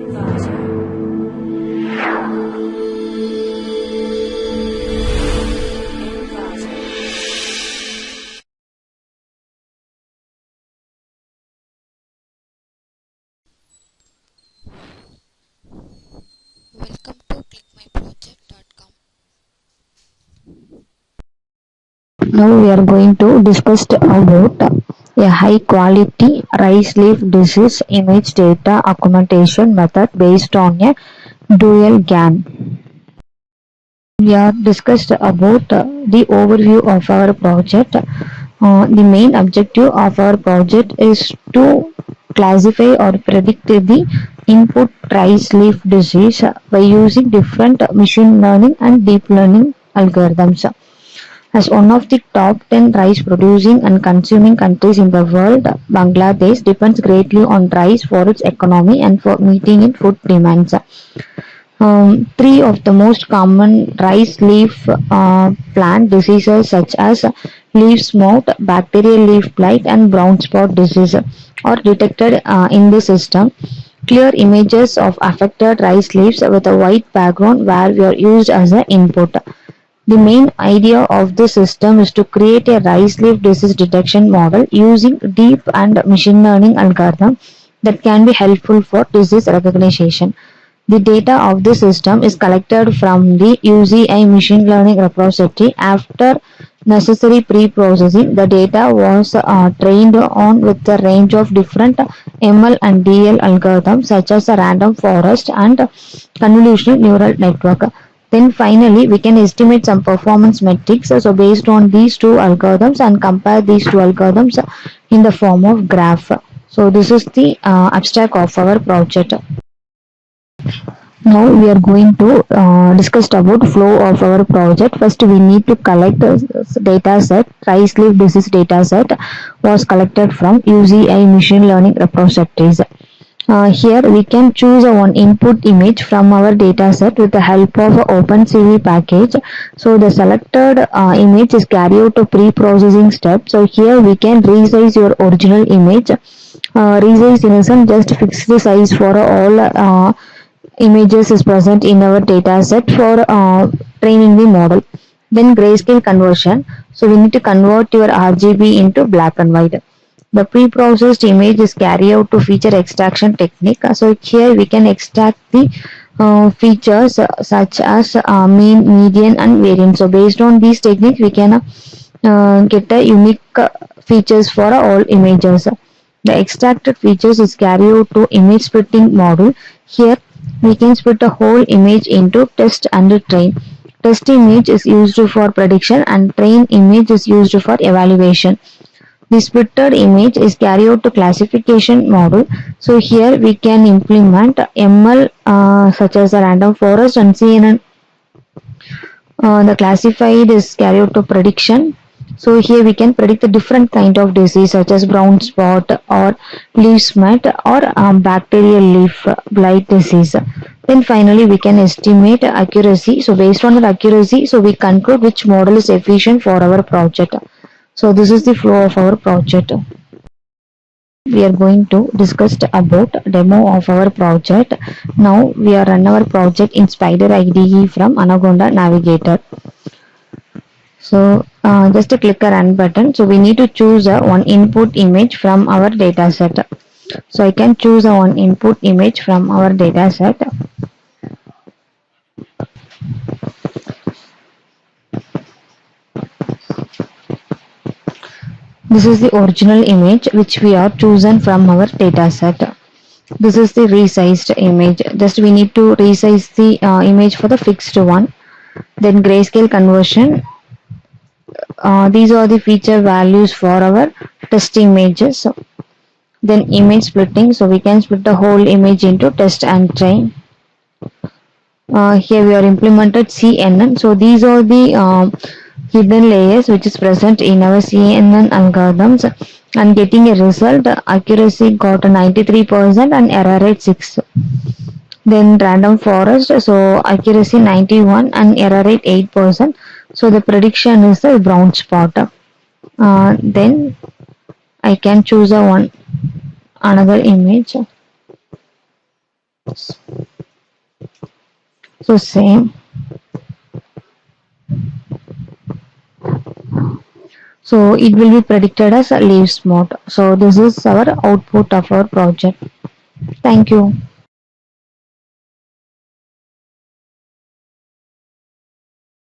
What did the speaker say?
Welcome to ClickMyProject.com. Now we are going to discuss about a high quality rice leaf disease image data augmentation method based on a dual GAN. We are discussed about the overview of our project. The main objective of our project is to classify or predict the input rice leaf disease by using different machine learning and deep learning algorithms. As one of the top 10 rice producing and consuming countries in the world, Bangladesh depends greatly on rice for its economy and for meeting its food demands. Three of the most common rice leaf plant diseases such as leaf smut, bacterial leaf blight and brown spot disease are detected in the system. Clear images of affected rice leaves with a white background were used as an input. The main idea of this system is to create a rice leaf disease detection model using deep and machine learning algorithm that can be helpful for disease recognition. The data of this system is collected from the UCI Machine Learning Repository. After necessary pre-processing, the data was trained on with a range of different ML and DL algorithms such as a random forest and convolutional neural network. Then finally, we can estimate some performance metrics. So based on these two algorithms and compare these two algorithms in the form of graph. So this is the abstract of our project. Now we are going to discuss about flow of our project. First, we need to collect data set. Rice leaf disease data set was collected from UCI Machine Learning Repositories. Here we can choose one input image from our dataset with the help of OpenCV package. So the selected image is carried out to pre-processing step. So here we can resize your original image. Resize in a sense just fix the size for all images is present in our dataset for training the model. Then grayscale conversion. So we need to convert your RGB into black and white. The pre-processed image is carried out to feature extraction technique. So here we can extract the features such as mean, median and variance. So based on these techniques we can get a unique features for all images. The extracted features is carried out to image splitting model. Here we can split a whole image into test and train. Test image is used for prediction and train image is used for evaluation. The splitted image is carried out to classification model. So here we can implement ML such as a random forest and CNN. The classified is carried out to prediction. So here we can predict the different kind of disease such as brown spot or leaf smut or bacterial leaf blight disease. Then finally we can estimate accuracy. So based on that accuracy, so we conclude which model is efficient for our project. So this is the flow of our project. We are going to discuss about demo of our project. Now we are run our project in Spider IDE from Anaconda Navigator. So just click a run button. So we need to choose one input image from our data set. So I can choose one input image from our data set. This is the original image which we are chosen from our data set. This is the resized image. Just we need to resize the image for the fixed one. Then grayscale conversion. These are the feature values for our test images. Then image splitting. So we can split the whole image into test and train. Here we are implemented CNN. So these are the hidden layers which is present in our CNN algorithms, and getting a result accuracy got 93% and error rate 6. Then random forest, so accuracy 91 and error rate 8%. So the prediction is the brown spot. Then I can choose another image. So same. So it will be predicted as a leaves mode. So this is our output of our project. Thank you.